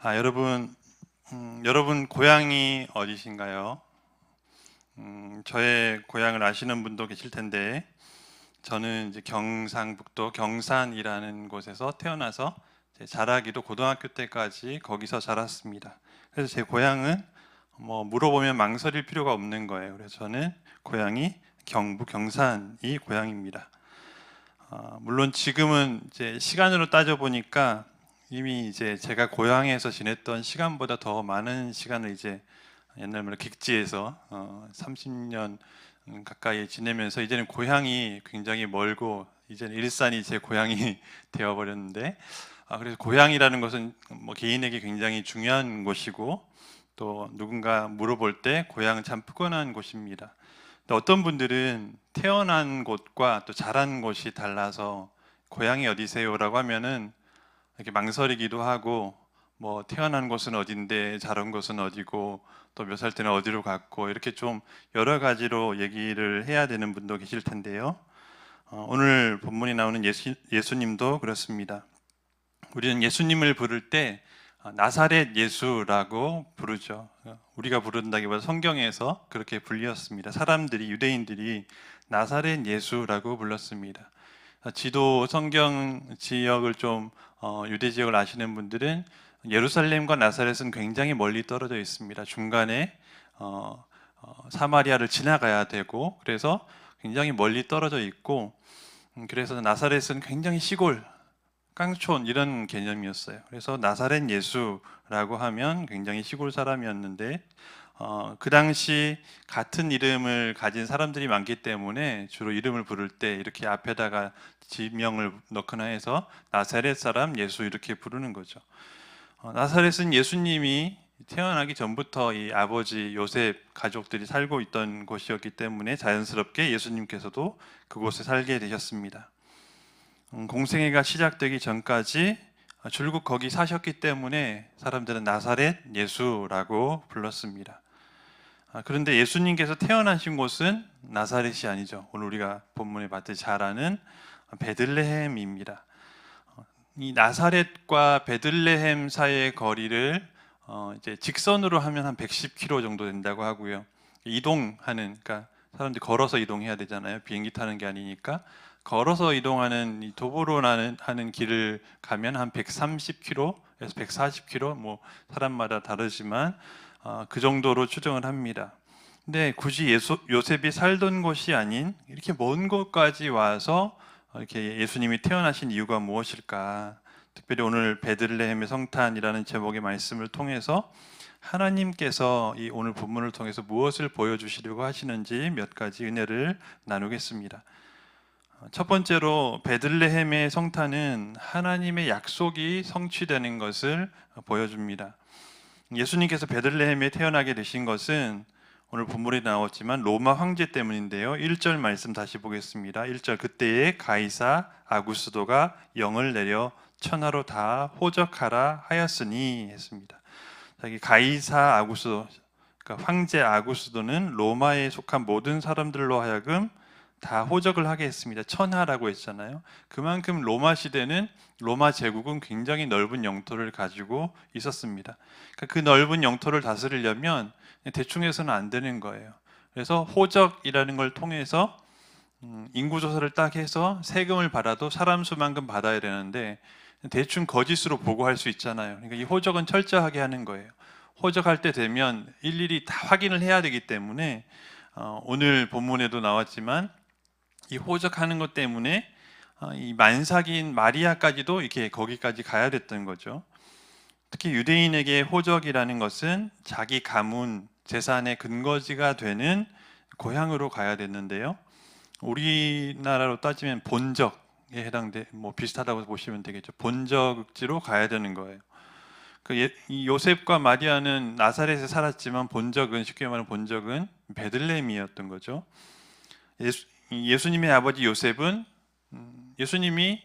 여러분, 여러분 고향이 어디신가요? 저의 고향을 아시는 분도 계실 텐데, 저는 이제 경상북도 경산이라는 곳에서 태어나서 제 자라기도 고등학교 때까지 거기서 자랐습니다. 그래서 제 고향은 뭐 물어보면 망설일 필요가 없는 거예요. 그래서 저는 고향이 경북 경산이 고향입니다. 물론 지금은 이제 시간으로 따져 보니까 이미 이제 제가 고향에서 지냈던 시간보다 더 많은 시간을 이제 옛날 말로 객지에서 30년 가까이 지내면서 이제는 고향이 굉장히 멀고 이제는 일산이 제 고향이 되어 버렸는데, 그래서 고향이라는 것은 뭐 개인에게 굉장히 중요한 곳이고, 또 누군가 물어볼 때 고향은 참 푸근한 곳입니다. 근데 어떤 분들은 태어난 곳과 또 자란 곳이 달라서 고향이 어디세요라고 하면은 이렇게 망설이기도 하고, 뭐 태어난 곳은 어딘데 자란 곳은 어디고 또 몇 살 때는 어디로 갔고, 이렇게 좀 여러 가지로 얘기를 해야 되는 분도 계실 텐데요. 오늘 본문에 나오는 예수님도 그렇습니다. 우리는 예수님을 부를 때 나사렛 예수라고 부르죠. 우리가 부른다기보다 성경에서 그렇게 불렸습니다. 사람들이, 유대인들이 나사렛 예수라고 불렀습니다. 지도 성경 지역을 좀 유대 지역을 아시는 분들은 예루살렘과 나사렛은 굉장히 멀리 떨어져 있습니다. 중간에 사마리아를 지나가야 되고, 그래서 굉장히 멀리 떨어져 있고, 그래서 나사렛은 굉장히 시골, 깡촌 이런 개념이었어요. 그래서 나사렛 예수라고 하면 굉장히 시골 사람이었는데, 그 당시 같은 이름을 가진 사람들이 많기 때문에 주로 이름을 부를 때 이렇게 앞에다가 지명을 넣거나 해서 나사렛 사람 예수 이렇게 부르는 거죠. 나사렛은 예수님이 태어나기 전부터 이 아버지 요셉 가족들이 살고 있던 곳이었기 때문에 자연스럽게 예수님께서도 그곳에 살게 되셨습니다. 공생애가 시작되기 전까지 줄곧 거기 사셨기 때문에 사람들은 나사렛 예수라고 불렀습니다. 그런데 예수님께서 태어나신 곳은 나사렛이 아니죠. 오늘 우리가 본문에 봤듯이 잘 아는 베들레헴입니다. 이 나사렛과 베들레헴 사이의 거리를 이제 직선으로 하면 한 110km 정도 된다고 하고요. 이동하는, 그러니까 사람들이 걸어서 이동해야 되잖아요. 비행기 타는 게 아니니까. 걸어서 이동하는 이 도보로 하는 길을 가면 한 130km에서 140km, 뭐 사람마다 다르지만 그 정도로 추정을 합니다. 근데 굳이 요셉이 살던 곳이 아닌 이렇게 먼 곳까지 와서 이렇게 예수님이 태어나신 이유가 무엇일까? 특별히 오늘 베들레헴의 성탄이라는 제목의 말씀을 통해서 하나님께서 이 오늘 본문을 통해서 무엇을 보여주시려고 하시는지 몇 가지 은혜를 나누겠습니다. 첫 번째로 베들레헴의 성탄은 하나님의 약속이 성취되는 것을 보여줍니다. 예수님께서 베들레헴에 태어나게 되신 것은 오늘 본문에 나왔지만 로마 황제 때문인데요. 1절 말씀 다시 보겠습니다. 1절, 그때에 가이사 아구스도가 영을 내려 천하로 다 호적하라 하였으니 했습니다. 이 가이사 아구스도, 그러니까 황제 아구스도는 로마에 속한 모든 사람들로 하여금 다 호적을 하게 했습니다. 천하라고 했잖아요. 그만큼 로마 시대는, 로마 제국은 굉장히 넓은 영토를 가지고 있었습니다. 그러니까 그 넓은 영토를 다스리려면 대충 해서는 안 되는 거예요. 그래서 호적이라는 걸 통해서 인구 조사를 딱 해서 세금을 받아도 사람 수만큼 받아야 되는데 대충 거짓으로 보고할 수 있잖아요. 그러니까 이 호적은 철저하게 하는 거예요. 호적할 때 되면 일일이 다 확인을 해야 되기 때문에 오늘 본문에도 나왔지만 이 호적하는 것 때문에 이 만삭인 마리아까지도 이렇게 거기까지 가야 됐던 거죠. 특히 유대인에게 호적이라는 것은 자기 가문, 재산의 근거지가 되는 고향으로 가야 됐는데요. 우리나라로 따지면 본적에 뭐 비슷하다고 보시면 되겠죠. 본적지로 가야 되는 거예요. 이 요셉과 마리아는 나사렛에 살았지만 본적은, 쉽게 말하면 본적은 베들레헴이었던 거죠. 예수님의 아버지 요셉은 예수님이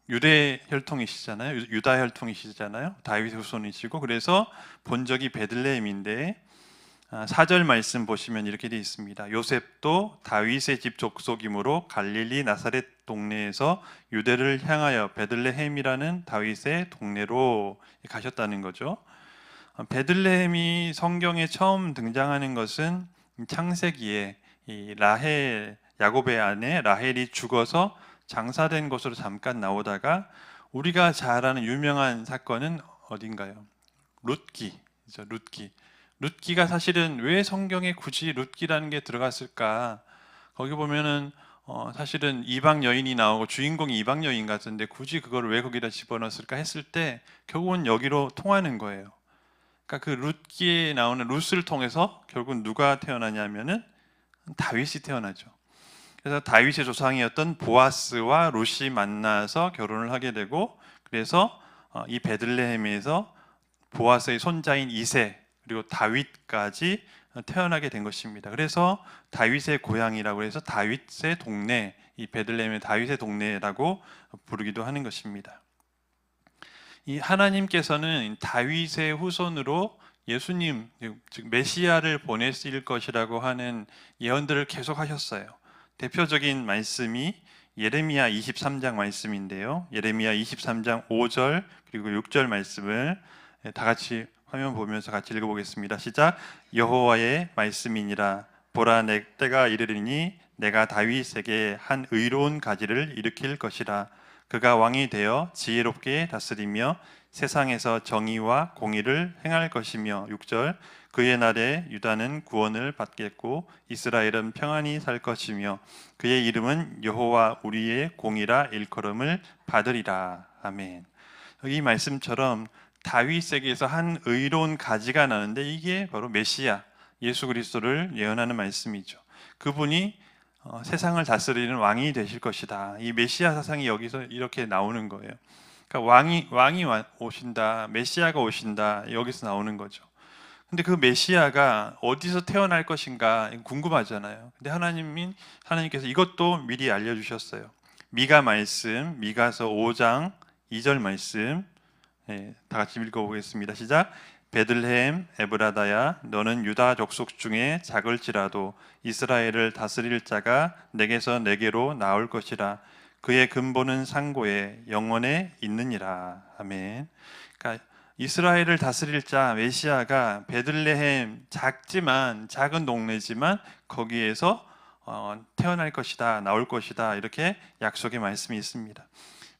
유대 혈통이시잖아요. 유다 혈통이시잖아요. 다윗 후손이시고, 그래서 본적이 베들레헴인데 4절 말씀 보시면 이렇게 되어 있습니다. 요셉도 다윗의 집 족속이므로 갈릴리 나사렛 동네에서 유대를 향하여 베들레헴이라는 다윗의 동네로 가셨다는 거죠. 베들레헴이 성경에 처음 등장하는 것은 창세기에 이 라헬, 야곱의 아내 라헬이 죽어서 장사된 곳으로 잠깐 나오다가, 우리가 잘 아는 유명한 사건은 어딘가요? 룻기죠. 룻기가 사실은 왜 성경에 굳이 룻기라는 게 들어갔을까? 거기 보면은 사실은 이방 여인이 나오고 주인공이 이방 여인 같은데 굳이 그걸 왜 거기다 집어넣었을까 했을 때 결국은 여기로 통하는 거예요. 그러니까 그 룻기에 나오는 룻을 통해서 결국 누가 태어나냐면은 다윗이 태어나죠. 그래서 다윗의 조상이었던 보아스와 룻이 만나서 결혼을 하게 되고, 그래서 이 베들레헴에서 보아스의 손자인 이세 그리고 다윗까지 태어나게 된 것입니다. 그래서 다윗의 고향이라고 해서 다윗의 동네, 이 베들레헴의 다윗의 동네라고 부르기도 하는 것입니다. 이 하나님께서는 다윗의 후손으로 예수님, 즉 메시아를 보내실 것이라고 하는 예언들을 계속 하셨어요. 대표적인 말씀이 예레미야 23장 말씀인데요. 예레미야 23장 5절 그리고 6절 말씀을 다 같이 화면 보면서 같이 읽어보겠습니다. 시작. 여호와의 말씀이니라. 보라, 내 때가 이르리니 내가 다윗에게 한 의로운 가지를 일으킬 것이라. 그가 왕이 되어 지혜롭게 다스리며 세상에서 정의와 공의를 행할 것이며. 6절. 그의 날에 유다는 구원을 받겠고 이스라엘은 평안히 살 것이며 그의 이름은 여호와 우리의 공이라 일컬음을 받으리라. 아멘. 이 말씀처럼 다윗에게서 한 의로운 가지가 나는데 이게 바로 메시아 예수 그리스도를 예언하는 말씀이죠. 그분이 세상을 다스리는 왕이 되실 것이다. 이 메시아 사상이 여기서 이렇게 나오는 거예요. 그러니까 왕이 오신다, 메시아가 오신다, 여기서 나오는 거죠. 근데 그 메시아가 어디서 태어날 것인가 궁금하잖아요. 근데 하나님께서 이것도 미리 알려주셨어요. 미가 말씀, 미가서 5장 2절 말씀, 다 같이 읽어보겠습니다. 시작. 베들레헴 에브라다야, 너는 유다 족속 중에 작을지라도 이스라엘을 다스릴 자가 내게서 내게로 나올 것이라. 그의 근본은 상고에 영원에 있느니라. 아멘. 그러니까 이스라엘을 다스릴 자 메시아가 베들레헴, 작은 동네지만 거기에서 태어날 것이다, 나올 것이다, 이렇게 약속의 말씀이 있습니다.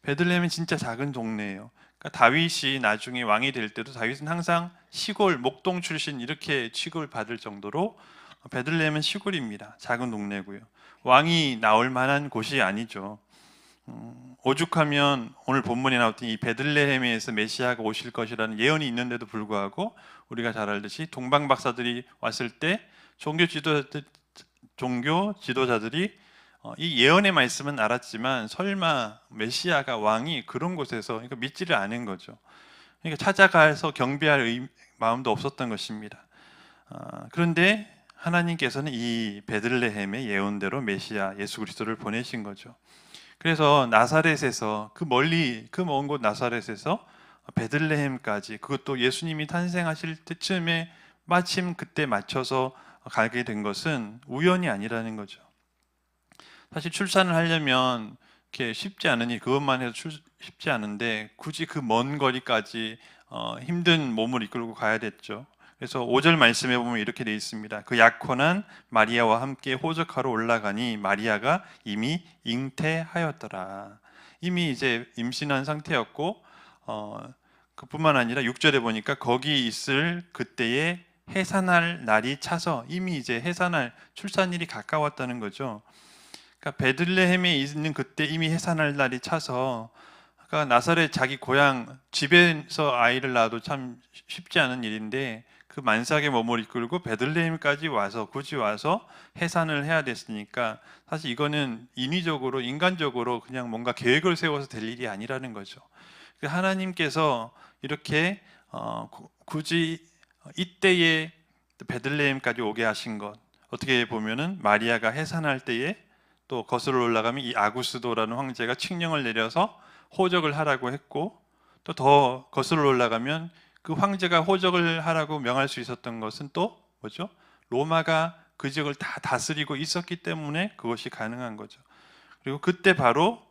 베들레헴은 진짜 작은 동네예요. 그러니까 다윗이 나중에 왕이 될 때도 다윗은 항상 시골, 목동 출신 이렇게 취급을 받을 정도로 베들레헴은 시골입니다. 작은 동네고요. 왕이 나올 만한 곳이 아니죠. 오죽하면 오늘 본문에 나왔던 이 베들레헴에서 메시아가 오실 것이라는 예언이 있는데도 불구하고 우리가 잘 알듯이 동방 박사들이 왔을 때 종교 지도자들이 이 예언의 말씀은 알았지만 설마 메시아가 왕이 그런 곳에서 그러니까 믿지를 않은 거죠. 그러니까 찾아가서 경배할 마음도 없었던 것입니다. 그런데 하나님께서는 이 베들레헴의 예언대로 메시아 예수 그리스도를 보내신 거죠. 그래서 나사렛에서 그 먼 곳 나사렛에서 베들레헴까지, 그것도 예수님이 탄생하실 때쯤에 마침 그때 맞춰서 가게 된 것은 우연이 아니라는 거죠. 사실 출산을 하려면 이렇게 쉽지 않으니 그것만 해도 쉽지 않은데 굳이 그 먼 거리까지 힘든 몸을 이끌고 가야 됐죠. 그래서 5절 말씀에 보면 이렇게 되어 있습니다. 그 약혼한 마리아와 함께 호적하러 올라가니 마리아가 이미 잉태하였더라. 이미 이제 임신한 상태였고 그뿐만 아니라 6절에 보니까 거기 있을 그때에 해산할 날이 차서 이미 이제 해산할 출산일이 가까웠다는 거죠. 그러니까 베들레헴에 있는 그때 이미 해산할 날이 차서, 그러니까 나사렛 자기 고향 집에서 아이를 낳아도 참 쉽지 않은 일인데 그 만삭의 몸을 이끌고 베들레헴까지 와서 굳이 와서 해산을 해야 됐으니까 사실 이거는 인간적으로 그냥 뭔가 계획을 세워서 될 일이 아니라는 거죠. 하나님께서 이렇게 굳이 이때에 베들레헴까지 오게 하신 것, 어떻게 보면은 마리아가 해산할 때에 또 거슬러 올라가면 이 아구스도라는 황제가 칙령을 내려서 호적을 하라고 했고, 또 더 거슬러 올라가면 그 황제가 호적을 하라고 명할 수 있었던 것은 또 뭐죠? 로마가 그 지역을 다 다스리고 있었기 때문에 그것이 가능한 거죠. 그리고 그때 바로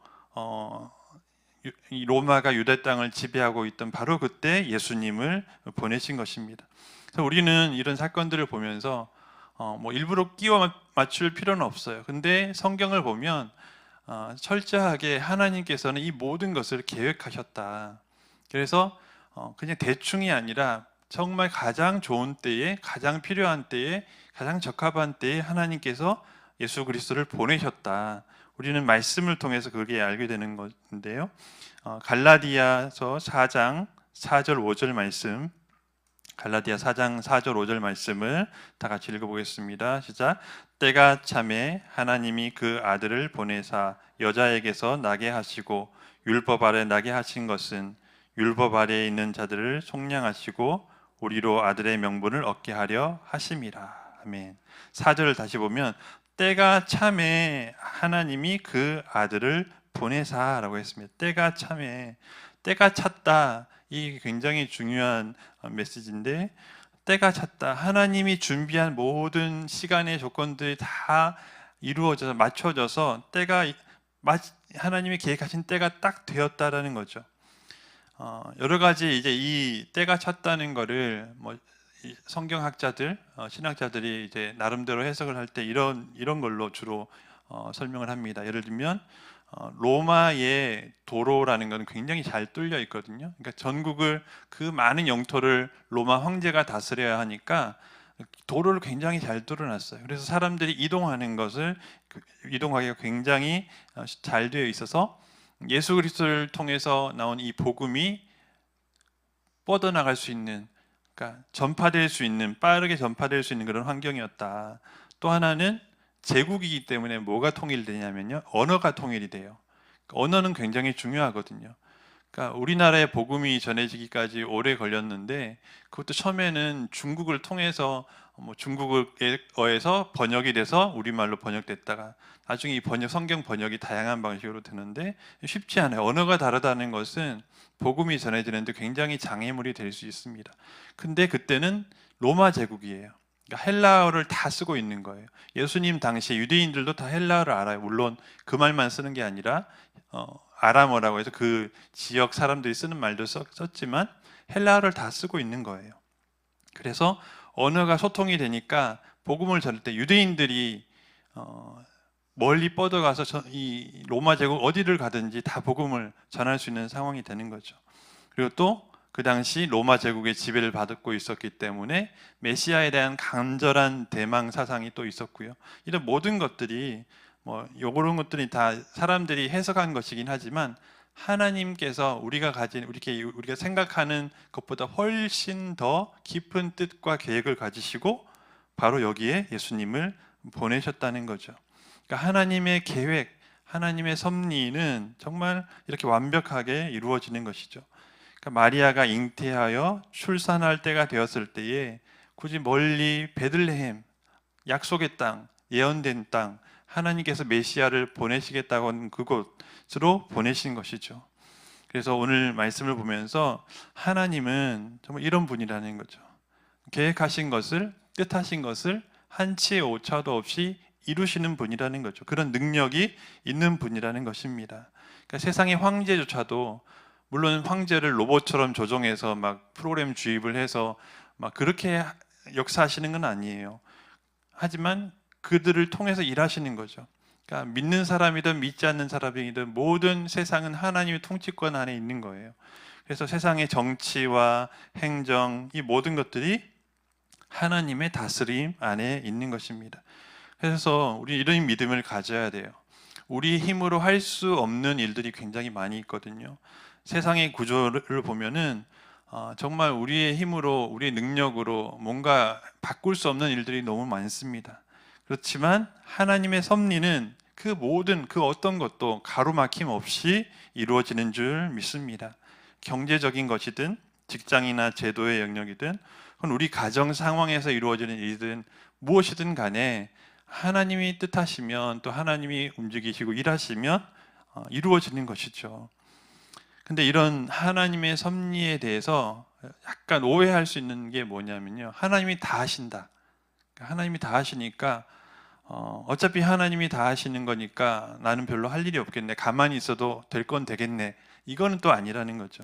이 로마가 유대 땅을 지배하고 있던 바로 그때 예수님을 보내신 것입니다. 그래서 우리는 이런 사건들을 보면서 뭐 일부러 끼워 맞출 필요는 없어요. 근데 성경을 보면 철저하게 하나님께서는 이 모든 것을 계획하셨다. 그래서 그냥 대충이 아니라 정말 가장 좋은 때에, 가장 필요한 때에, 가장 적합한 때에 하나님께서 예수 그리스도를 보내셨다. 우리는 말씀을 통해서 그게 알게 되는 건데요. 갈라디아서 4장 4절 5절 말씀, 갈라디아 4장 4절 5절 말씀을 다 같이 읽어보겠습니다. 시작. 때가 차매 하나님이 그 아들을 보내사 여자에게서 나게 하시고 율법 아래 나게 하신 것은 율법 아래에 있는 자들을 속량하시고 우리로 아들의 명분을 얻게 하려 하심이라. 아멘. 4절을 다시 보면 때가 차매 하나님이 그 아들을 보내사라고 했습니다. 때가 차매, 때가 찼다. 이 굉장히 중요한 메시지인데, 때가 찼다. 하나님이 준비한 모든 시간의 조건들이 다 이루어져서 맞춰져서 때가 하나님이 계획하신 때가 딱 되었다라는 거죠. 여러 가지 이제 이 때가 찼다는 거를 뭐 성경학자들, 신학자들이 이제 나름대로 해석을 할 때 이런 걸로 주로 설명을 합니다. 예를 들면 로마의 도로라는 것은 굉장히 잘 뚫려 있거든요. 그러니까 전국을 그 많은 영토를 로마 황제가 다스려야 하니까 도로를 굉장히 잘 뚫어놨어요. 그래서 사람들이 이동하는 것을 이동하기가 굉장히 잘 되어 있어서 예수 그리스도를 통해서 나온 이 복음이 뻗어나갈 수 있는, 그러니까 전파될 수 있는, 빠르게 전파될 수 있는 그런 환경이었다. 또 하나는 제국이기 때문에 뭐가 통일되냐면요, 언어가 통일이 돼요. 언어는 굉장히 중요하거든요. 그러니까 우리나라의 복음이 전해지기까지 오래 걸렸는데, 그것도 처음에는 중국을 통해서 뭐 중국어에서 번역이 돼서 우리말로 번역됐다가 나중에 이 성경 번역이 다양한 방식으로 되는데 쉽지 않아요. 언어가 다르다는 것은 복음이 전해지는데 굉장히 장애물이 될 수 있습니다. 근데 그때는 로마 제국이에요. 그러니까 헬라어를 다 쓰고 있는 거예요. 예수님 당시 유대인들도 다 헬라어를 알아요. 물론 그 말만 쓰는 게 아니라 아람어라고 해서 그 지역 사람들이 쓰는 말도 썼지만 헬라어를 다 쓰고 있는 거예요. 그래서 언어가 소통이 되니까 복음을 전할 때 유대인들이 멀리 뻗어가서 이 로마 제국 어디를 가든지 다 복음을 전할 수 있는 상황이 되는 거죠. 그리고 또 그 당시 로마 제국의 지배를 받고 있었기 때문에 메시아에 대한 간절한 대망 사상이 또 있었고요. 이런 모든 것들이 뭐 요런 것들이 다 사람들이 해석한 것이긴 하지만 하나님께서 우리가 생각하는 것보다 훨씬 더 깊은 뜻과 계획을 가지시고 바로 여기에 예수님을 보내셨다는 거죠. 그러니까 하나님의 계획, 하나님의 섭리는 정말 이렇게 완벽하게 이루어지는 것이죠. 그러니까 마리아가 잉태하여 출산할 때가 되었을 때에 굳이 멀리 베들레헴, 약속의 땅, 예언된 땅, 하나님께서 메시아를 보내시겠다고 하는 그곳으로 보내신 것이죠. 그래서 오늘 말씀을 보면서 하나님은 정말 이런 분이라는 거죠. 계획하신 것을, 뜻하신 것을 한치의 오차도 없이 이루시는 분이라는 거죠. 그런 능력이 있는 분이라는 것입니다. 그러니까 세상의 황제조차도 물론 황제를 로봇처럼 조종해서 막 프로그램 주입을 해서 막 그렇게 역사하시는 건 아니에요. 하지만 그들을 통해서 일하시는 거죠. 그러니까 믿는 사람이든 믿지 않는 사람이든 모든 세상은 하나님의 통치권 안에 있는 거예요. 그래서 세상의 정치와 행정, 이 모든 것들이 하나님의 다스림 안에 있는 것입니다. 그래서 우리 이런 믿음을 가져야 돼요. 우리 힘으로 할 수 없는 일들이 굉장히 많이 있거든요. 세상의 구조를 보면은 정말 우리의 힘으로, 우리의 능력으로 뭔가 바꿀 수 없는 일들이 너무 많습니다. 그렇지만 하나님의 섭리는 그 모든 그 어떤 것도 가로막힘 없이 이루어지는 줄 믿습니다. 경제적인 것이든 직장이나 제도의 영역이든 우리 가정 상황에서 이루어지는 일이든 무엇이든 간에 하나님이 뜻하시면 또 하나님이 움직이시고 일하시면 이루어지는 것이죠. 근데 이런 하나님의 섭리에 대해서 약간 오해할 수 있는 게 뭐냐면요, 하나님이 다 하신다. 하나님이 다 하시니까 어차피 하나님이 다 하시는 거니까 나는 별로 할 일이 없겠네. 가만히 있어도 될 건 되겠네. 이거는 또 아니라는 거죠.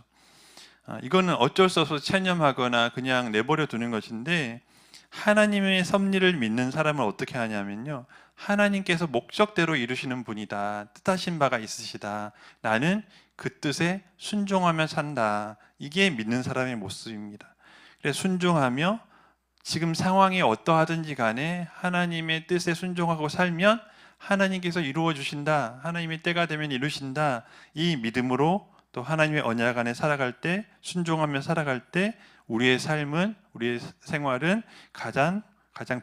이거는 어쩔 수 없어 체념하거나 그냥 내버려 두는 것인데, 하나님의 섭리를 믿는 사람은 어떻게 하냐면요, 하나님께서 목적대로 이루시는 분이다, 뜻하신 바가 있으시다, 나는 그 뜻에 순종하며 산다, 이게 믿는 사람의 모습입니다. 그래서 순종하며 지금 상황이 어떠하든지 간에 하나님의 뜻에 순종하고 살면 하나님께서 이루어 주신다, 하나님의 때가 되면 이루신다, 이 믿음으로 또 하나님의 언약 안에 살아갈 때, 순종하며 살아갈 때 우리의 삶은, 우리의 생활은 가장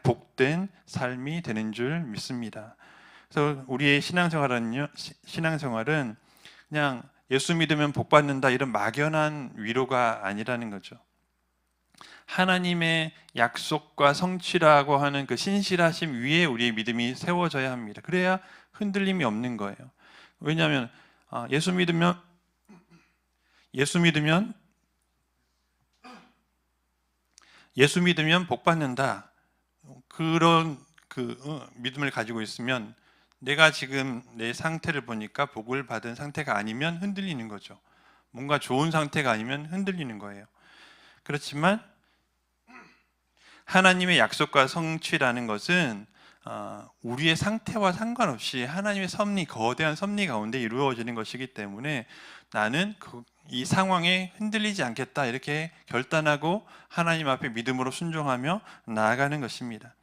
복된 삶이 되는 줄 믿습니다. 그래서 우리의 신앙생활은 그냥 예수 믿으면 복 받는다, 이런 막연한 위로가 아니라는 거죠. 하나님의 약속과 성취라고 하는 그 신실하심 위에 우리의 믿음이 세워져야 합니다. 그래야 흔들림이 없는 거예요. 왜냐하면 예수 믿으면 복 받는다, 그런 믿음을 가지고 있으면 내가 지금 내 상태를 보니까 복을 받은 상태가 아니면 흔들리는 거죠. 뭔가 좋은 상태가 아니면 흔들리는 거예요. 그렇지만 하나님의 약속과 성취라는 것은 우리의 상태와 상관없이 하나님의 섭리, 거대한 섭리 가운데 이루어지는 것이기 때문에 나는 이 상황에 흔들리지 않겠다, 이렇게 결단하고 하나님 앞에 믿음으로 순종하며 나아가는 것입니다.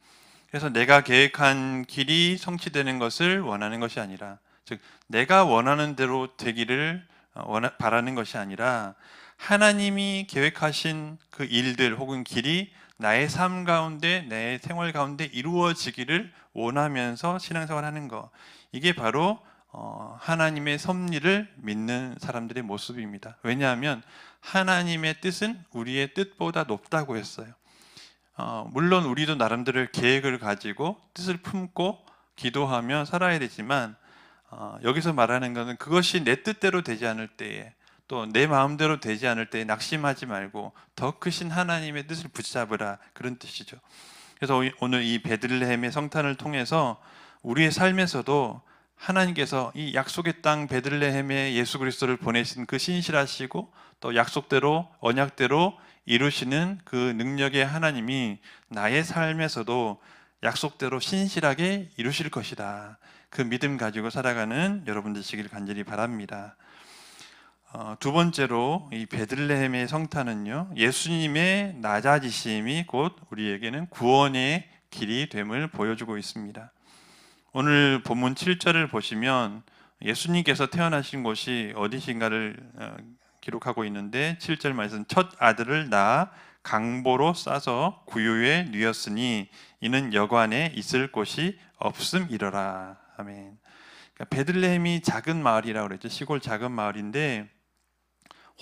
그래서 내가 계획한 길이 성취되는 것을 원하는 것이 아니라, 즉 내가 원하는 대로 되기를 바라는 것이 아니라, 하나님이 계획하신 그 일들 혹은 길이 나의 삶 가운데, 내 생활 가운데 이루어지기를 원하면서 신앙생활하는 것, 이게 바로 하나님의 섭리를 믿는 사람들의 모습입니다. 왜냐하면 하나님의 뜻은 우리의 뜻보다 높다고 했어요. 물론 우리도 나름대로 계획을 가지고 뜻을 품고 기도하며 살아야 되지만, 여기서 말하는 것은 그것이 내 뜻대로 되지 않을 때에, 또 내 마음대로 되지 않을 때에 낙심하지 말고 더 크신 하나님의 뜻을 붙잡으라, 그런 뜻이죠. 그래서 오늘 이 베들레헴의 성탄을 통해서 우리의 삶에서도 하나님께서 이 약속의 땅 베들레헴에 예수 그리스도를 보내신 그 신실하시고 또 약속대로, 언약대로 이루시는 그 능력의 하나님이 나의 삶에서도 약속대로 신실하게 이루실 것이다, 그 믿음 가지고 살아가는 여러분 되시길 간절히 바랍니다. 두 번째로 이 베들레헴의 성탄은요, 예수님의 낮아지심이 곧 우리에게는 구원의 길이 됨을 보여주고 있습니다. 오늘 본문 7절을 보시면 예수님께서 태어나신 곳이 어디신가를 기록하고 있는데, 7절 말씀, 첫 아들을 낳아 강보로 싸서 구유에 누였으니 이는 여관에 있을 곳이 없음이러라. 아멘. 그러니까 베들레헴이 작은 마을이라고 그랬죠. 시골 작은 마을인데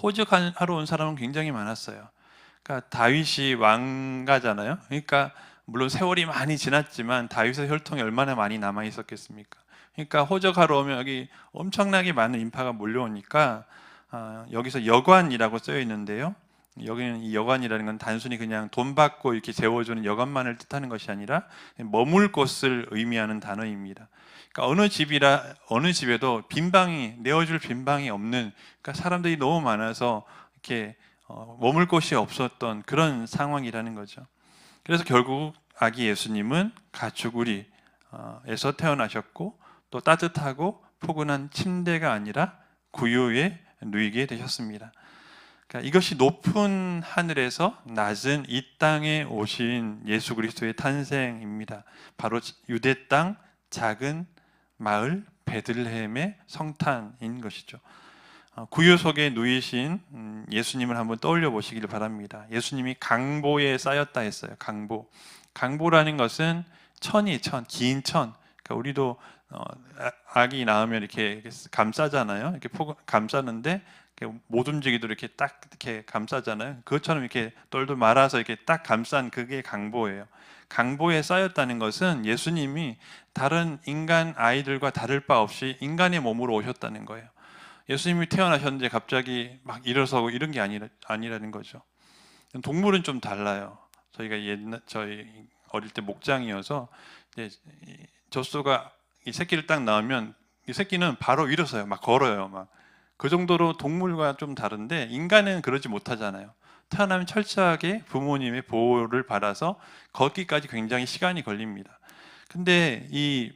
호적하러 온 사람은 굉장히 많았어요. 그러니까 다윗이 왕가잖아요. 그러니까 물론 세월이 많이 지났지만 다윗의 혈통이 얼마나 많이 남아 있었겠습니까? 그러니까 호적하러 오면 여기 엄청나게 많은 인파가 몰려오니까 여기서 여관이라고 쓰여 있는데요. 여기는 이 여관이라는 건 단순히 그냥 돈 받고 이렇게 재워주는 여관만을 뜻하는 것이 아니라 머물 곳을 의미하는 단어입니다. 그러니까 어느 집에도 빈방이, 내어줄 빈방이 없는, 그러니까 사람들이 너무 많아서 이렇게 머물 곳이 없었던 그런 상황이라는 거죠. 그래서 결국 아기 예수님은 가축우리에서 태어나셨고 또 따뜻하고 포근한 침대가 아니라 구유에 누이게 되셨습니다. 그러니까 이것이 높은 하늘에서 낮은 이 땅에 오신 예수 그리스도의 탄생입니다. 바로 유대 땅 작은 마을 베들레헴의 성탄인 것이죠. 구유 속에 누이신 예수님을 한번 떠올려 보시길 바랍니다. 예수님이 강보에 쌓였다 했어요. 강보라는 것은 천이 긴 천. 그러니까 우리도 아기 낳으면 이렇게 감싸잖아요. 이렇게 감싸는데 못 움직이도록 이렇게 딱 이렇게 감싸잖아요. 그것처럼 이렇게 똘똘 말아서 이렇게 딱 감싼 그게 강보예요. 강보에 쌓였다는 것은 예수님이 다른 인간 아이들과 다를 바 없이 인간의 몸으로 오셨다는 거예요. 예수님이 태어나셨는데 갑자기 막 일어서고 이런 게 아니라는 거죠. 동물은 좀 달라요. 저희 어릴 때 목장이어서 이제 이 젖소가 이 새끼를 딱 낳으면 이 새끼는 바로 일어서요. 막 걸어요. 막 그 정도로 동물과 좀 다른데 인간은 그러지 못하잖아요. 태어나면 철저하게 부모님의 보호를 받아서 걷기까지 굉장히 시간이 걸립니다. 근데 이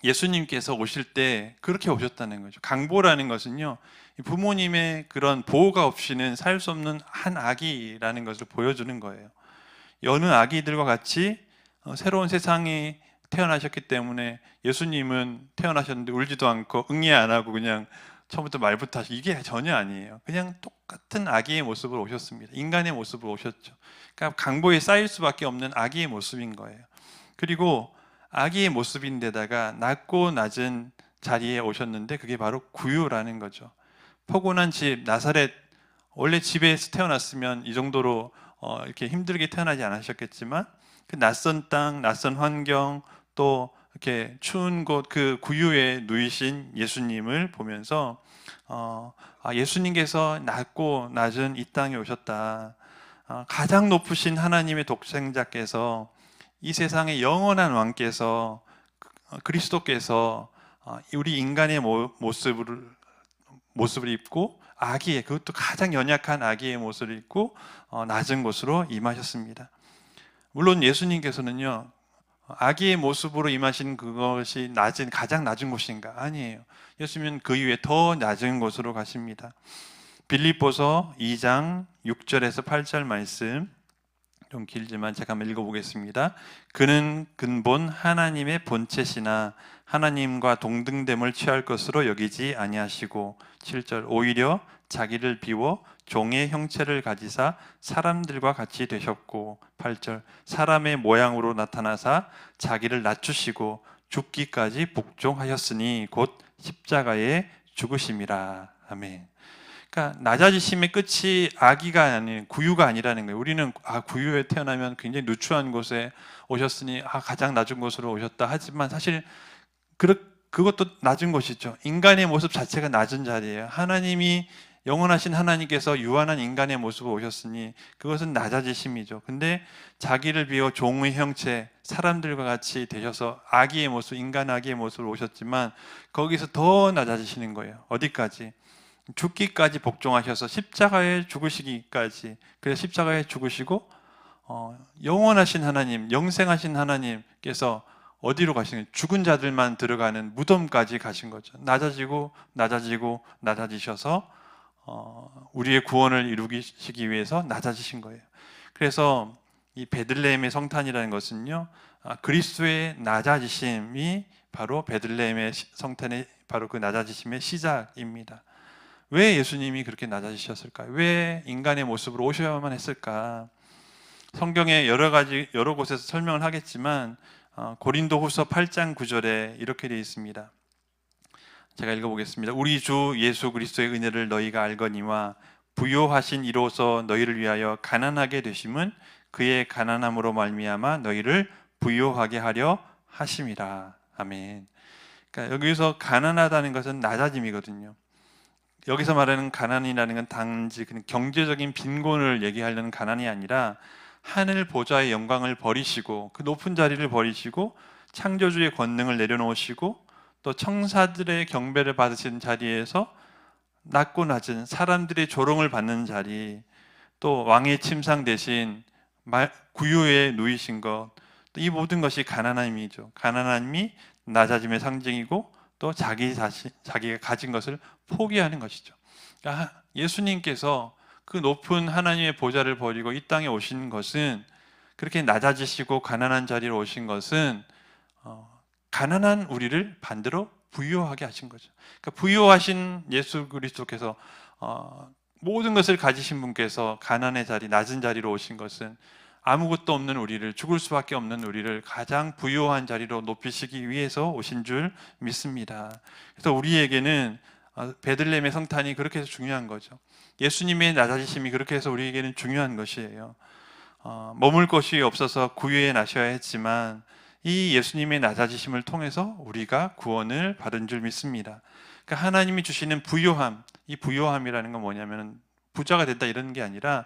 예수님께서 오실 때 그렇게 오셨다는 거죠. 강보라는 것은요, 부모님의 그런 보호가 없이는 살 수 없는 한 아기라는 것을 보여주는 거예요. 여느 아기들과 같이 새로운 세상에 태어나셨기 때문에 예수님은 태어나셨는데 울지도 않고 응애 안 하고 그냥 처음부터 말부터 하시고 이게 전혀 아니에요. 그냥 똑같은 아기의 모습으로 오셨습니다. 인간의 모습으로 오셨죠. 그러니까 강보에 쌓일 수밖에 없는 아기의 모습인 거예요. 그리고 아기의 모습인데다가 낮고 낮은 자리에 오셨는데 그게 바로 구유라는 거죠. 포근한 집 나사렛, 원래 집에서 태어났으면 이 정도로 이렇게 힘들게 태어나지 않으셨겠지만 그 낯선 땅, 낯선 환경, 또 이렇게 추운 곳 그 구유에 누이신 예수님을 보면서 예수님께서 낮고 낮은 이 땅에 오셨다. 가장 높으신 하나님의 독생자께서 이 세상의 영원한 왕께서 그리스도께서 우리 인간의 모습을 입고 아기의, 그것도 가장 연약한 아기의 모습을 입고 낮은 곳으로 임하셨습니다. 물론 예수님께서는요, 아기의 모습으로 임하신 그것이 가장 낮은 곳인가? 아니에요. 예수님은 그 이후에 더 낮은 곳으로 가십니다. 빌립보서 2장 6절에서 8절 말씀, 좀 길지만 제가 한번 읽어보겠습니다. 그는 근본 하나님의 본체시나 하나님과 동등됨을 취할 것으로 여기지 아니하시고, 7절, 오히려 자기를 비워 종의 형체를 가지사 사람들과 같이 되셨고, 8절, 사람의 모양으로 나타나사 자기를 낮추시고 죽기까지 복종하였으니 곧 십자가에 죽으심이라. 아멘. 그러니까 낮아지심의 끝이 아기가 아닌 구유가 아니라는 거예요. 우리는 구유에 태어나면 굉장히 누추한 곳에 오셨으니 가장 낮은 곳으로 오셨다 하지만 사실 그것도 낮은 곳이죠. 인간의 모습 자체가 낮은 자리예요. 하나님이 영원하신 하나님께서 유한한 인간의 모습으로 오셨으니 그것은 낮아지심이죠. 근데 자기를 비워 종의 형체, 사람들과 같이 되셔서 아기의 모습, 인간 아기의 모습으로 오셨지만 거기서 더 낮아지시는 거예요. 어디까지? 죽기까지 복종하셔서 십자가에 죽으시기까지. 그래서 십자가에 죽으시고 영원하신 하나님, 영생하신 하나님께서 어디로 가시는, 죽은 자들만 들어가는 무덤까지 가신 거죠. 낮아지고 낮아지셔서 우리의 구원을 이루시기 위해서 낮아지신 거예요. 그래서 이 베들레헴의 성탄이라는 것은요, 그리스도의 낮아지심이 바로 베들레헴의 성탄의 바로 그 낮아지심의 시작입니다. 왜 예수님이 그렇게 낮아지셨을까요? 왜 인간의 모습으로 오셔야만 했을까? 성경에 여러 곳에서 설명을 하겠지만 고린도후서 8장 9절에 이렇게 되어 있습니다. 제가 읽어보겠습니다. 우리 주 예수 그리스도의 은혜를 너희가 알거니와 부요하신 이로써 너희를 위하여 가난하게 되심은 그의 가난함으로 말미암아 너희를 부요하게 하려 하심이라. 아멘. 그러니까 여기서 가난하다는 것은 낮아짐이거든요. 여기서 말하는 가난이라는 건 단지 그냥 경제적인 빈곤을 얘기하려는 가난이 아니라 하늘 보좌의 영광을 버리시고 그 높은 자리를 버리시고 창조주의 권능을 내려놓으시고 또 청사들의 경배를 받으시는 자리에서 낮고 낮은 사람들의 조롱을 받는 자리, 또 왕의 침상 대신 구유에 누이신 것, 이 모든 것이 가난함이죠. 가난함이 낮아짐의 상징이고 또 자기가 가진 것을 포기하는 것이죠. 그러니까 예수님께서 그 높은 하나님의 보좌를 버리고 이 땅에 오신 것은, 그렇게 낮아지시고 가난한 자리로 오신 것은 가난한 우리를 반대로 부유하게 하신 거죠. 그러니까 부유하신 예수 그리스도께서 모든 것을 가지신 분께서 가난의 자리, 낮은 자리로 오신 것은 아무것도 없는 우리를, 죽을 수밖에 없는 우리를 가장 부유한 자리로 높이시기 위해서 오신 줄 믿습니다. 그래서 우리에게는 베들레헴의 성탄이 그렇게 해서 중요한 거죠. 예수님의 낮아지심이 그렇게 해서 우리에게는 중요한 것이에요. 머물 곳이 없어서 구유에 나셔야 했지만 이 예수님의 낮아지심을 통해서 우리가 구원을 받은 줄 믿습니다. 그러니까 하나님이 주시는 부요함, 이 부요함이라는 건 뭐냐면 부자가 된다 이런 게 아니라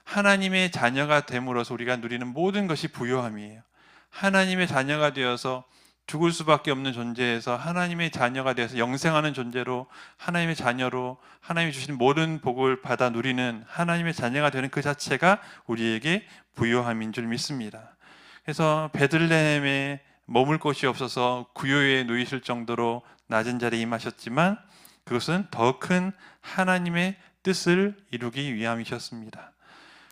하나님의 자녀가 됨으로써 우리가 누리는 모든 것이 부요함이에요. 하나님의 자녀가 되어서 죽을 수밖에 없는 존재에서 하나님의 자녀가 되어서 영생하는 존재로 하나님의 자녀로 하나님이 주신 모든 복을 받아 누리는 하나님의 자녀가 되는 그 자체가 우리에게 부요함인 줄 믿습니다. 그래서 베들레헴에 머물 곳이 없어서 구유에 누이실 정도로 낮은 자리에 임하셨지만 그것은 더 큰 하나님의 뜻을 이루기 위함이셨습니다.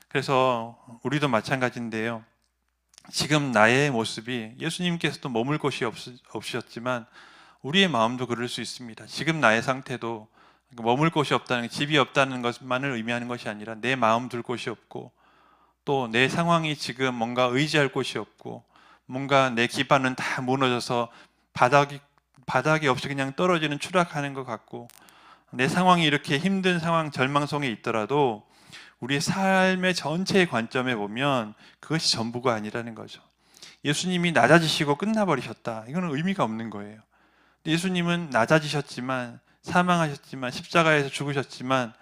그래서 우리도 마찬가지인데요. 지금 나의 모습이 예수님께서도 머물 곳이 없으셨지만 우리의 마음도 그럴 수 있습니다. 지금 나의 상태도 머물 곳이 없다는, 집이 없다는 것만을 의미하는 것이 아니라 내 마음 둘 곳이 없고 또 내 상황이 지금 뭔가 의지할 곳이 없고 뭔가 내 기반은 다 무너져서 바닥이 없이 그냥 떨어지는 추락하는 것 같고 내 상황이 이렇게 힘든 상황, 절망성에 있더라도 우리의 삶의 전체의 관점에 보면 그것이 전부가 아니라는 거죠. 예수님이 낮아지시고 끝나버리셨다. 이거는 의미가 없는 거예요. 예수님은 낮아지셨지만, 사망하셨지만, 십자가에서 죽으셨지만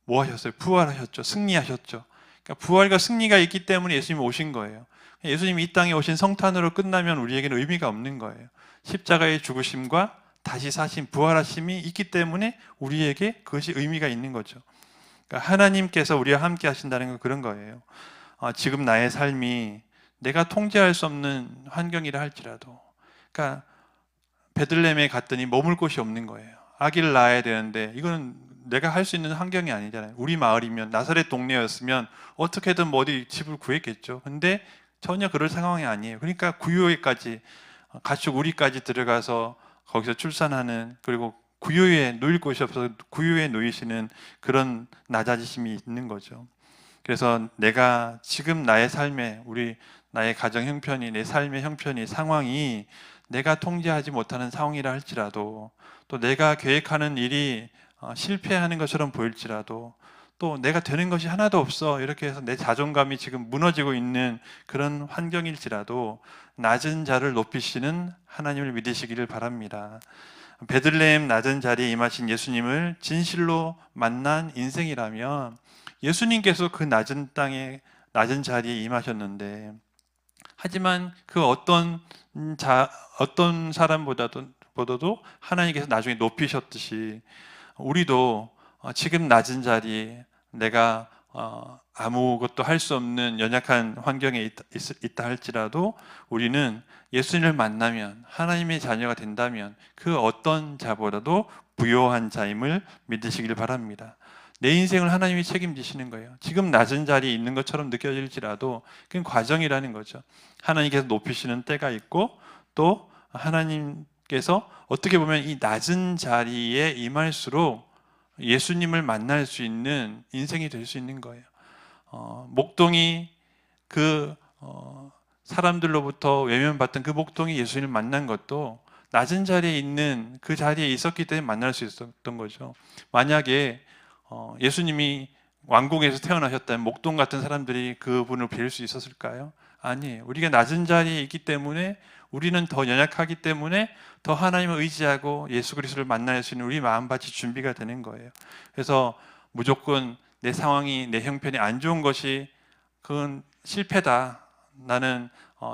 뭐 하셨어요? 부활하셨죠. 승리하셨죠. 그러니까 부활과 승리가 있기 때문에 예수님이 오신 거예요. 예수님이 이 땅에 오신 성탄으로 끝나면 우리에게는 의미가 없는 거예요. 십자가의 죽으심과 다시 사심, 부활하심이 있기 때문에 우리에게 그것이 의미가 있는 거죠. 그러니까 하나님께서 우리와 함께 하신다는 건 그런 거예요. 지금 나의 삶이 내가 통제할 수 없는 환경이라 할지라도, 그러니까 베들레헴에 갔더니 머물 곳이 없는 거예요. 아기를 낳아야 되는데 이거는 내가 할 수 있는 환경이 아니잖아요. 우리 마을이면, 나사렛 동네였으면 어떻게든 뭐 어디 집을 구했겠죠. 근데 전혀 그럴 상황이 아니에요. 그러니까 구유에까지, 가축 우리까지 들어가서 거기서 출산하는, 그리고 구유에 누일 곳이 없어서 구유에 누이시는 그런 낮아지심이 있는 거죠. 그래서 내가 지금 나의 삶에, 나의 가정 형편이, 내 삶의 형편이, 상황이 내가 통제하지 못하는 상황이라 할지라도, 또 내가 계획하는 일이 실패하는 것처럼 보일지라도, 또 내가 되는 것이 하나도 없어, 이렇게 해서 내 자존감이 지금 무너지고 있는 그런 환경일지라도 낮은 자를 높이시는 하나님을 믿으시기를 바랍니다. 베들레헴 낮은 자리에 임하신 예수님을 진실로 만난 인생이라면 예수님께서 그 낮은 땅에, 낮은 자리에 임하셨는데, 하지만 그 어떤 사람보다도 하나님께서 나중에 높이셨듯이 우리도 지금 낮은 자리에 내가 아무것도 할 수 없는 연약한 환경에 있다 할지라도 우리는 예수님을 만나면, 하나님의 자녀가 된다면 그 어떤 자보다도 부요한 자임을 믿으시길 바랍니다. 내 인생을 하나님이 책임지시는 거예요. 지금 낮은 자리에 있는 것처럼 느껴질지라도 그건 과정이라는 거죠. 하나님께서 높이시는 때가 있고, 또 하나님께서 어떻게 보면 이 낮은 자리에 임할수록 예수님을 만날 수 있는 인생이 될 수 있는 거예요. 목동이 사람들로부터 외면받던 그 목동이 예수님을 만난 것도 낮은 자리에 있는 그 자리에 있었기 때문에 만날 수 있었던 거죠. 만약에 예수님이 왕궁에서 태어나셨다면 목동 같은 사람들이 그분을 뵐 수 있었을까요? 아니에요. 우리가 낮은 자리에 있기 때문에, 우리는 더 연약하기 때문에 더 하나님을 의지하고 예수 그리스도를 만날 수 있는 우리 마음밭이 준비가 되는 거예요. 그래서 무조건 내 상황이, 내 형편이 안 좋은 것이 그건 실패다, 나는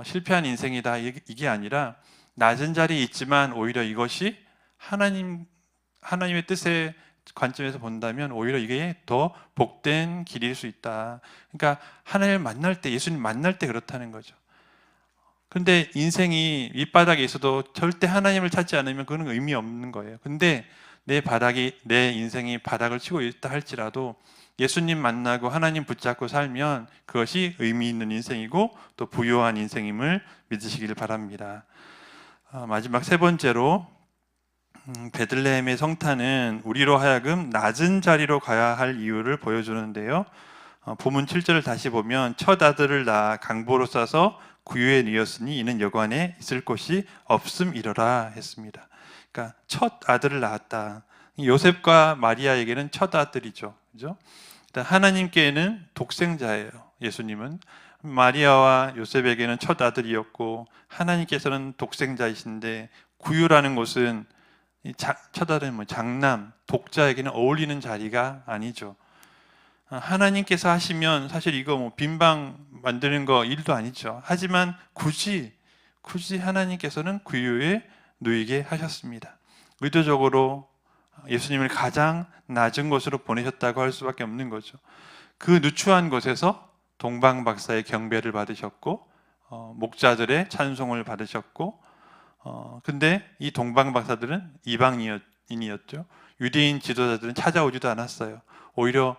실패한 인생이다, 이게 아니라 낮은 자리에 있지만 오히려 이것이 하나님의 뜻의 관점에서 본다면 오히려 이게 더 복된 길일 수 있다. 그러니까 하나님을 만날 때, 예수님 만날 때 그렇다는 거죠. 근데 인생이 밑바닥에 있어도 절대 하나님을 찾지 않으면 그건 의미 없는 거예요. 근데 내 인생이 바닥을 치고 있다 할지라도 예수님 만나고 하나님 붙잡고 살면 그것이 의미 있는 인생이고 또 부요한 인생임을 믿으시길 바랍니다. 마지막 세 번째로, 베들레헴의 성탄은 우리로 하여금 낮은 자리로 가야 할 이유를 보여주는데요. 본문 7절을 다시 보면 첫 아들을 낳아 강보로 싸서 구유에 누였으니 이는 여관에 있을 곳이 없음이러라 했습니다. 그러니까 첫 아들을 낳았다. 요셉과 마리아에게는 첫 아들이죠. 그죠? 하나님께는 독생자예요. 예수님은. 마리아와 요셉에게는 첫 아들이었고 하나님께서는 독생자이신데, 구유라는 곳은 첫 아들은 장남, 독자에게는 어울리는 자리가 아니죠. 하나님께서 하시면 사실 이거 뭐 빈방 만드는 거 일도 아니죠. 하지만 굳이 하나님께서는 구유에 누이게 하셨습니다. 의도적으로 예수님을 가장 낮은 곳으로 보내셨다고 할 수밖에 없는 거죠. 그 누추한 곳에서 동방 박사의 경배를 받으셨고 목자들의 찬송을 받으셨고 근데 이 동방 박사들은 이방인이었죠. 유대인 지도자들은 찾아오지도 않았어요. 오히려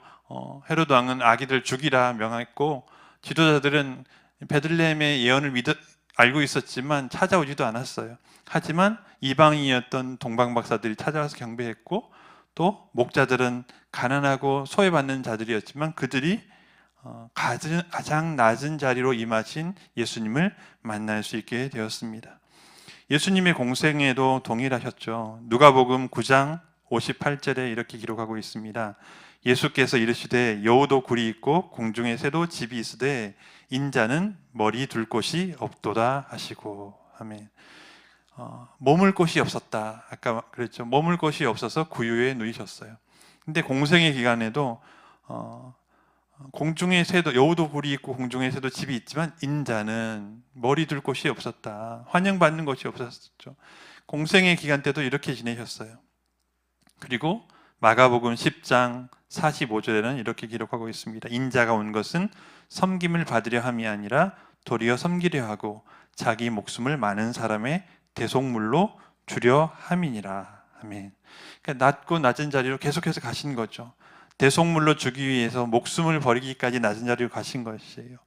헤로드 왕은 아기들 죽이라 명했고 지도자들은 베들레헴의 예언을 알고 있었지만 찾아오지도 않았어요. 하지만 이방인이었던 동방 박사들이 찾아와서 경배했고 또 목자들은 가난하고 소외받는 자들이었지만 그들이 가장 낮은 자리로 임하신 예수님을 만날 수 있게 되었습니다. 예수님의 공생에도 동일하셨죠. 누가복음 9장 58절에 이렇게 기록하고 있습니다. 예수께서 이르시되 여우도 굴이 있고 공중의 새도 집이 있으되 인자는 머리 둘 곳이 없도다 하시고. 아멘. 머물 곳이 없었다. 아까 그랬죠. 머물 곳이 없어서 구유에 누이셨어요. 근데 공생의 기간에도 공중의 새도, 여우도 굴이 있고 공중의 새도 집이 있지만 인자는 머리 둘 곳이 없었다. 환영받는 곳이 없었죠. 공생의 기간 때도 이렇게 지내셨어요. 그리고 마가복음 10장 45절에는 이렇게 기록하고 있습니다. 인자가 온 것은 섬김을 받으려 함이 아니라 도리어 섬기려 하고 자기 목숨을 많은 사람의 대속물로 주려 함이니라. 아멘. 그러니까 낮고 낮은 자리로 계속해서 가신 거죠. 대속물로 주기 위해서 목숨을 버리기까지 낮은 자리로 가신 것이에요.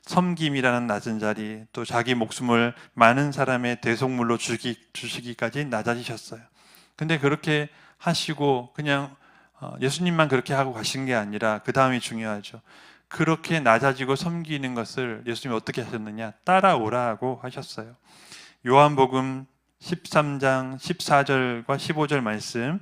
섬김이라는 낮은 자리, 또 자기 목숨을 많은 사람의 대속물로 주시기까지 낮아지셨어요. 근데 그렇게 하시고 그냥 예수님만 그렇게 하고 가신 게 아니라 그 다음이 중요하죠. 그렇게 낮아지고 섬기는 것을 예수님이 어떻게 하셨느냐? 따라오라고 하셨어요. 요한복음 13장 14절과 15절 말씀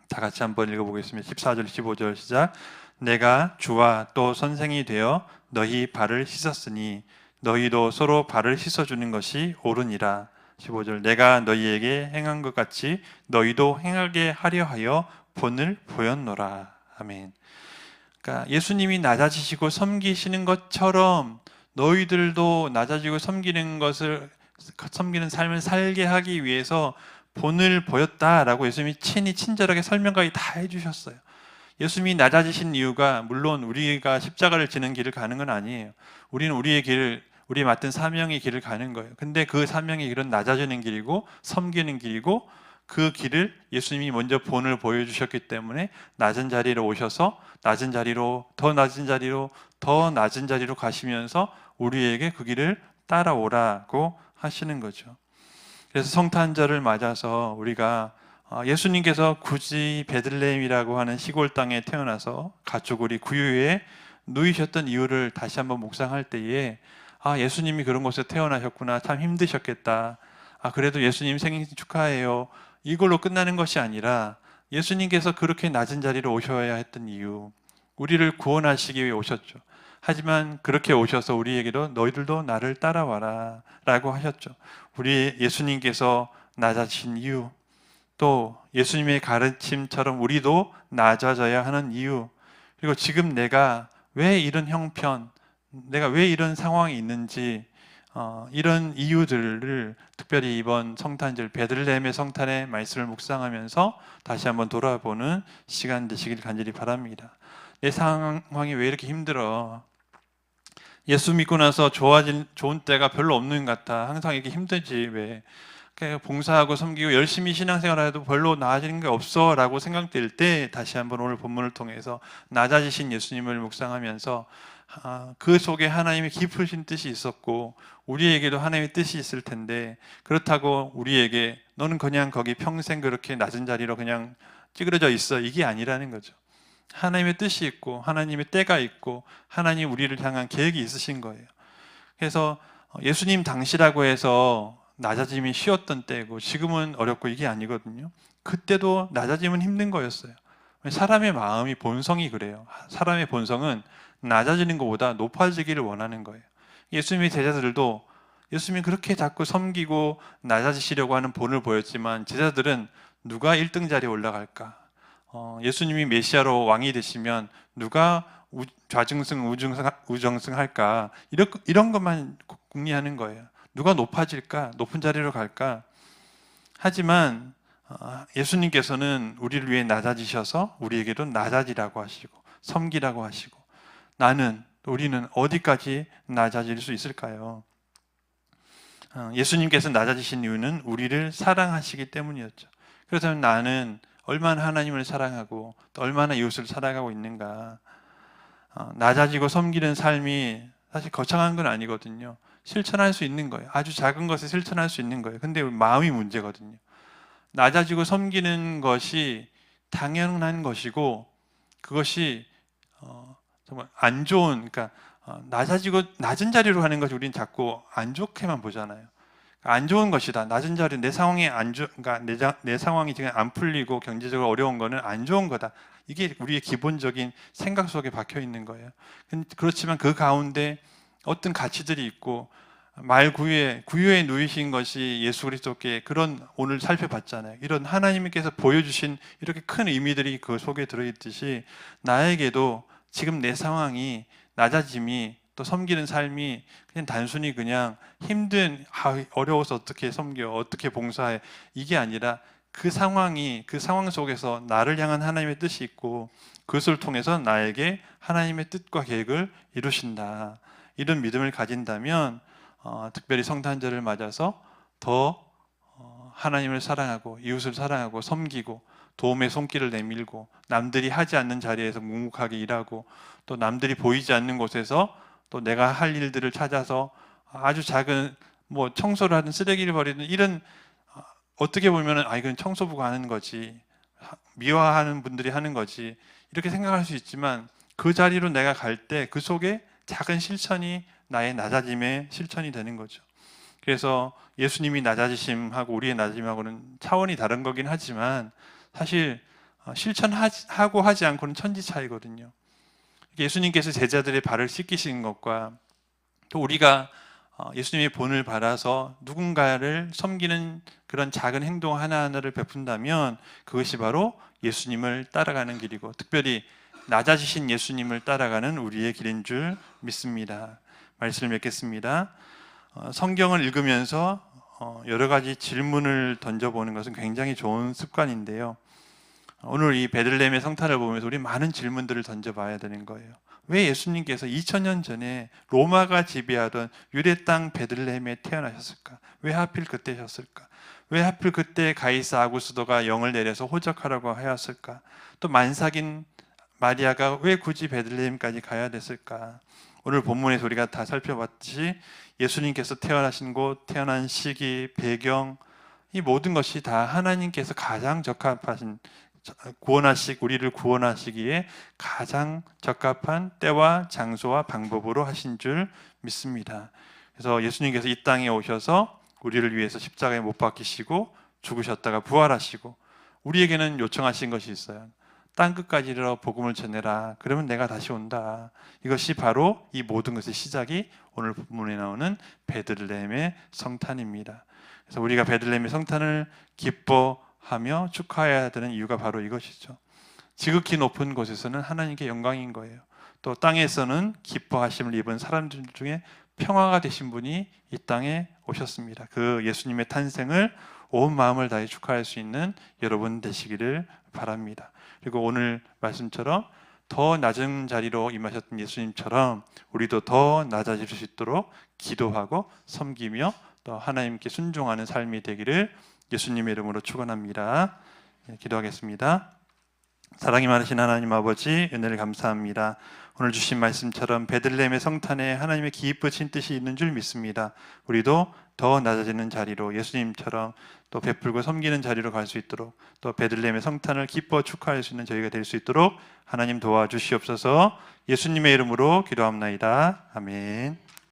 다 같이 한번 읽어보겠습니다. 14절 15절 시작. 내가 주와 또 선생이 되어 너희 발을 씻었으니 너희도 서로 발을 씻어주는 것이 옳으니라. 15절 내가 너희에게 행한 것 같이 너희도 행하게 하려 하여 본을 보였노라. 아멘. 그러니까 예수님이 낮아지시고 섬기시는 것처럼 너희들도 낮아지고 섬기는 삶을 살게 하기 위해서 본을 보였다라고 예수님이 친절하게 설명까지 다 해주셨어요. 예수님이 낮아지신 이유가 물론 우리가 십자가를 지는 길을 가는 건 아니에요. 우리는 우리의 길을, 우리 맡은 사명의 길을 가는 거예요. 근데 그 사명의 길은 낮아지는 길이고 섬기는 길이고 그 길을 예수님이 먼저 본을 보여주셨기 때문에 낮은 자리로 오셔서 낮은 자리로 더 낮은 자리로 더 낮은 자리로 가시면서 우리에게 그 길을 따라오라고 하시는 거죠. 그래서 성탄절을 맞아서 우리가 예수님께서 굳이 베들레헴이라고 하는 시골 땅에 태어나서 가축우리 구유에 누이셨던 이유를 다시 한번 묵상할 때에 예수님이 그런 곳에 태어나셨구나, 참 힘드셨겠다, 그래도 예수님 생일 축하해요, 이걸로 끝나는 것이 아니라 예수님께서 그렇게 낮은 자리로 오셔야 했던 이유, 우리를 구원하시기 위해 오셨죠. 하지만 그렇게 오셔서 우리에게도 너희들도 나를 따라와라 라고 하셨죠. 우리 예수님께서 낮아지신 이유, 또 예수님의 가르침처럼 우리도 낮아져야 하는 이유, 그리고 지금 내가 왜 이런 형편, 내가 왜 이런 상황이 있는지 이런 이유들을 특별히 이번 성탄절 베들레헴의 성탄의 말씀을 묵상하면서 다시 한번 돌아보는 시간 되시길 간절히 바랍니다. 내 상황이 왜 이렇게 힘들어? 예수 믿고 나서 좋은 때가 별로 없는 것 같아. 항상 이렇게 힘들지 왜? 봉사하고 섬기고 열심히 신앙생활해도 별로 나아지는 게 없어 라고 생각될 때 다시 한번 오늘 본문을 통해서 낮아지신 예수님을 묵상하면서 그 속에 하나님의 깊으신 뜻이 있었고 우리에게도 하나님의 뜻이 있을 텐데 그렇다고 우리에게 너는 그냥 거기 평생 그렇게 낮은 자리로 그냥 찌그러져 있어, 이게 아니라는 거죠. 하나님의 뜻이 있고 하나님의 때가 있고 하나님 우리를 향한 계획이 있으신 거예요. 그래서 예수님 당시라고 해서 낮아짐이 쉬웠던 때고 지금은 어렵고 이게 아니거든요. 그때도 낮아짐은 힘든 거였어요. 사람의 마음이 본성이 그래요. 사람의 본성은 낮아지는 것보다 높아지기를 원하는 거예요. 예수님의 제자들도 예수님이 그렇게 자꾸 섬기고 낮아지시려고 하는 본을 보였지만 제자들은 누가 1등 자리에 올라갈까? 예수님이 메시아로 왕이 되시면 누가 좌증승 우정승 할까, 이런 것만 궁리하는 거예요. 누가 높아질까, 높은 자리로 갈까. 하지만 예수님께서는 우리를 위해 낮아지셔서 우리에게도 낮아지라고 하시고 섬기라고 하시고, 우리는 어디까지 낮아질 수 있을까요? 예수님께서 낮아지신 이유는 우리를 사랑하시기 때문이었죠. 그렇다면 나는 얼마나 하나님을 사랑하고 또 얼마나 이웃을 사랑하고 있는가. 낮아지고 섬기는 삶이 사실 거창한 건 아니거든요. 실천할 수 있는 거예요. 아주 작은 것을 실천할 수 있는 거예요. 근데 마음이 문제거든요. 낮아지고 섬기는 것이 당연한 것이고, 그것이 정말 안 좋은, 그러니까 낮아지고 낮은 자리로 하는 것이 우리는 자꾸 안 좋게만 보잖아요. 안 좋은 것이다. 낮은 자리, 내 상황이 그러니까 내 상황이 지금 안 풀리고 경제적으로 어려운 거는 안 좋은 거다. 이게 우리의 기본적인 생각 속에 박혀 있는 거예요. 그렇지만 그 가운데 어떤 가치들이 있고, 구유에 누이신 것이 예수 그리스도께, 그런 오늘 살펴봤잖아요. 이런 하나님께서 보여주신 이렇게 큰 의미들이 그 속에 들어있듯이, 나에게도 지금 내 상황이, 낮아짐이, 또 섬기는 삶이 그냥 단순히 그냥 어려워서 어떻게 섬겨, 어떻게 봉사해, 이게 아니라 그 상황 속에서 나를 향한 하나님의 뜻이 있고, 그것을 통해서 나에게 하나님의 뜻과 계획을 이루신다. 이런 믿음을 가진다면 특별히 성탄절을 맞아서 더 하나님을 사랑하고 이웃을 사랑하고 섬기고 도움의 손길을 내밀고, 남들이 하지 않는 자리에서 묵묵하게 일하고, 또 남들이 보이지 않는 곳에서 또 내가 할 일들을 찾아서 아주 작은 청소를 하든 쓰레기를 버리든, 이런 어떻게 보면은 이건 청소부가 하는 거지, 미화하는 분들이 하는 거지, 이렇게 생각할 수 있지만, 그 자리로 내가 갈 때 그 속에 작은 실천이 나의 낮아짐의 실천이 되는 거죠. 그래서 예수님이 낮아지심하고 우리의 낮아짐하고는 차원이 다른 거긴 하지만, 사실 실천하고 하지 않고는 천지 차이거든요. 예수님께서 제자들의 발을 씻기신 것과, 또 우리가 예수님의 본을 받아서 누군가를 섬기는 그런 작은 행동 하나하나를 베푼다면, 그것이 바로 예수님을 따라가는 길이고, 특별히 낮아지신 예수님을 따라가는 우리의 길인 줄 믿습니다. 말씀을 맺겠습니다. 성경을 읽으면서 여러 가지 질문을 던져보는 것은 굉장히 좋은 습관인데요. 오늘 이 베들레헴의 성탄을 보면서 우리 많은 질문들을 던져봐야 되는 거예요. 왜 예수님께서 2000년 전에 로마가 지배하던 유대 땅 베들레헴에 태어나셨을까? 왜 하필 그때셨을까? 왜 하필 그때 가이사 아구스도가 영을 내려서 호적하라고 하였을까? 또 만삭인 마리아가 왜 굳이 베들레헴까지 가야 됐을까? 오늘 본문에서 우리가 다 살펴봤듯이 예수님께서 태어나신 곳, 태어난 시기, 배경, 이 모든 것이 다 하나님께서 가장 적합하신, 우리를 구원하시기에 가장 적합한 때와 장소와 방법으로 하신 줄 믿습니다. 그래서 예수님께서 이 땅에 오셔서 우리를 위해서 십자가에 못 박히시고 죽으셨다가 부활하시고, 우리에게는 요청하신 것이 있어요. 땅 끝까지 이르러 복음을 전해라. 그러면 내가 다시 온다. 이것이 바로 이 모든 것의 시작이 오늘 본문에 나오는 베들레헴의 성탄입니다. 그래서 우리가 베들레헴의 성탄을 기뻐하며 축하해야 되는 이유가 바로 이것이죠. 지극히 높은 곳에서는 하나님께 영광인 거예요. 또 땅에서는 기뻐하심을 입은 사람들 중에 평화가 되신 분이 이 땅에 오셨습니다. 그 예수님의 탄생을 온 마음을 다해 축하할 수 있는 여러분 되시기를 바랍니다. 그리고 오늘 말씀처럼 더 낮은 자리로 임하셨던 예수님처럼 우리도 더 낮아질 수 있도록 기도하고 섬기며 또 하나님께 순종하는 삶이 되기를 예수님의 이름으로 축원합니다. 기도하겠습니다. 사랑이 많으신 하나님 아버지, 은혜를 감사합니다. 오늘 주신 말씀처럼 베들레헴의 성탄에 하나님의 기쁘신 뜻이 있는 줄 믿습니다. 우리도 더 낮아지는 자리로 예수님처럼 또 베풀고 섬기는 자리로 갈 수 있도록, 또 베들레헴의 성탄을 기뻐 축하할 수 있는 저희가 될 수 있도록 하나님 도와주시옵소서. 예수님의 이름으로 기도합나이다. 아멘.